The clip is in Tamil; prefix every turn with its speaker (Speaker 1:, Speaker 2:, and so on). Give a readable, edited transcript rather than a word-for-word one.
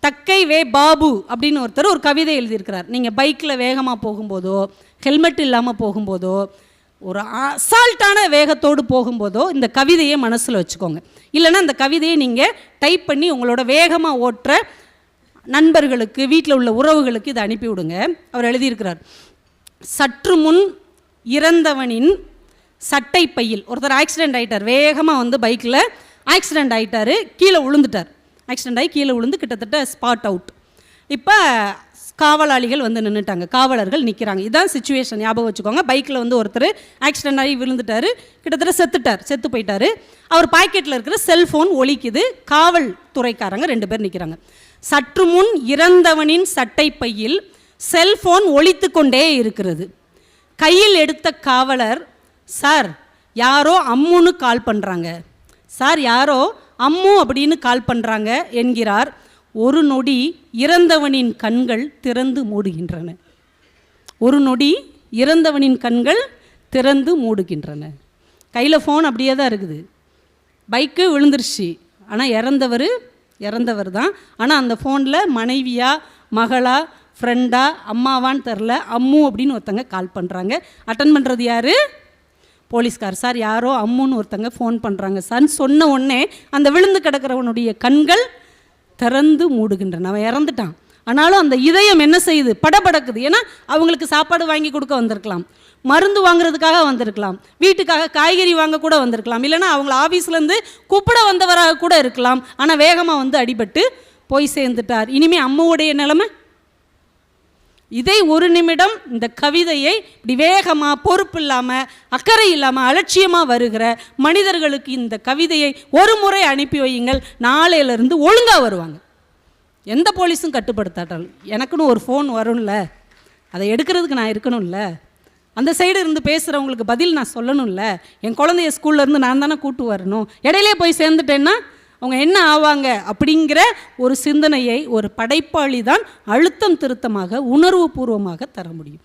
Speaker 1: தக்கை வே பாபு அப்படின்னு ஒருத்தர் ஒரு கவிதை எழுதியிருக்கிறார். நீங்கள் பைக்கில் வேகமாக போகும்போதோ, ஹெல்மெட் இல்லாமல் போகும்போதோ, ஒரு அசால்ட்டான வேகத்தோடு போகும்போதோ இந்த கவிதையை மனசில் வச்சுக்கோங்க. இல்லைன்னா இந்த கவிதையை நீங்கள் டைப் பண்ணி உங்களோட வேகமாக ஓட்டுற நண்பர்களுக்கு, வீட்டில் உள்ள உறவுகளுக்கு இதை அனுப்பிவிடுங்க. அவர் எழுதியிருக்கிறார், சற்று முன் இறந்தவனின் சட்டை பையில். ஒருத்தர் ஆக்சிடெண்ட் ஆகிட்டார், வேகமாக பைக்கில் ஆக்சிடெண்ட் ஆகிட்டார், கீழே விழுந்துட்டார். ஆக்சிடெண்ட் ஆகி கீழே விழுந்து கிட்டத்தட்ட ஸ்பாட் அவுட். இப்போ காவலாளிகள் நின்றுட்டாங்க, காவலர்கள் நிற்கிறாங்க. இதுதான் சிச்சுவேஷன், ஞாபகம் வச்சுக்கோங்க. பைக்கில் ஒருத்தர் ஆக்சிடெண்ட் ஆகி விழுந்துட்டார், கிட்டத்தட்ட செத்து போயிட்டார். அவர் பாக்கெட்டில் இருக்கிற செல்ஃபோன் ஒலிக்குது. காவல்துறைக்காரங்க 2 பேர் நிற்கிறாங்க. சற்று முன் இறந்தவனின் சட்டை பையில் செல்ஃபோன் ஒலித்து கொண்டே இருக்கிறது. கையில் எடுத்த காவலர், சார் யாரோ அம்முன்னு கால் பண்ணுறாங்க, சார் யாரோ அம்மு அப்படின்னு கால் பண்ணுறாங்க என்கிறார். ஒரு நொடி இறந்தவனின் கண்கள் திறந்து மூடுகின்றன. ஒரு நொடி இறந்தவனின் கண்கள் திறந்து மூடுகின்றன. கையில் ஃபோன் அப்படியே தான் இருக்குது. பைக்கு விழுந்துருச்சு, ஆனால் இறந்தவர் தான். ஆனால் அந்த ஃபோனில் மனைவியா, மகளா, ஃப்ரெண்டா, அம்மாவான்னு தெரில, அம்மு அப்படின்னு ஒருத்தங்க கால் பண்ணுறாங்க. அட்டன் பண்ணுறது யார்? போலீஸ்கார். சார் யாரோ அம்முன்னு ஒருத்தங்க ஃபோன் பண்ணுறாங்க சார்ன்னு சொன்ன உடனே அந்த விழுந்து கிடக்கிறவனுடைய கண்கள் திறந்து மூடுகின்றன. அவன் இறந்துட்டான், ஆனாலும் அந்த இதயம் என்ன செய்யுது? படபடக்குது. ஏன்னா அவங்களுக்கு சாப்பாடு வாங்கி கொடுக்க வந்திருக்கலாம், மருந்து வாங்குறதுக்காக வந்திருக்கலாம், வீட்டுக்காக காய்கறி வாங்க கூட வந்திருக்கலாம், இல்லைன்னா அவங்கள ஆஃபீஸ்லேருந்து கூப்பிட வந்தவராக கூட இருக்கலாம். ஆனால் வேகமாக அடிபட்டு போய் சேர்ந்துட்டார். இனிமேல் அம்மாவுடைய நிலைமை. இதை ஒரு நிமிடம் இந்த கவிதையை இப்படி வேகமாக, பொறுப்பு இல்லாமல், அக்கறை இல்லாமல், அலட்சியமாக வருகிற மனிதர்களுக்கு இந்த கவிதையை ஒரு முறை அனுப்பி வையுங்கள். நாளையிலிருந்து ஒழுங்காக வருவாங்க. எந்த போலீஸும் கட்டுப்படுத்தாட்டாலும் எனக்குன்னு ஒரு ஃபோன் வரும்ல, அதை எடுக்கிறதுக்கு நான் இருக்கணும்ல, அந்த சைடு இருந்து பேசுகிறவங்களுக்கு பதில் நான் சொல்லணும்ல, என் குழந்தைய ஸ்கூல்லேருந்து நான் தானே கூட்டு வரணும். இடையிலே போய் சேர்ந்துட்டேன்னா அவங்க என்ன ஆவாங்க அப்படிங்கிற ஒரு சிந்தனையை ஒரு படைப்பாளி தான் அழுத்தம் திருத்தமாக, உணர்வு பூர்வமாக தர முடியும்.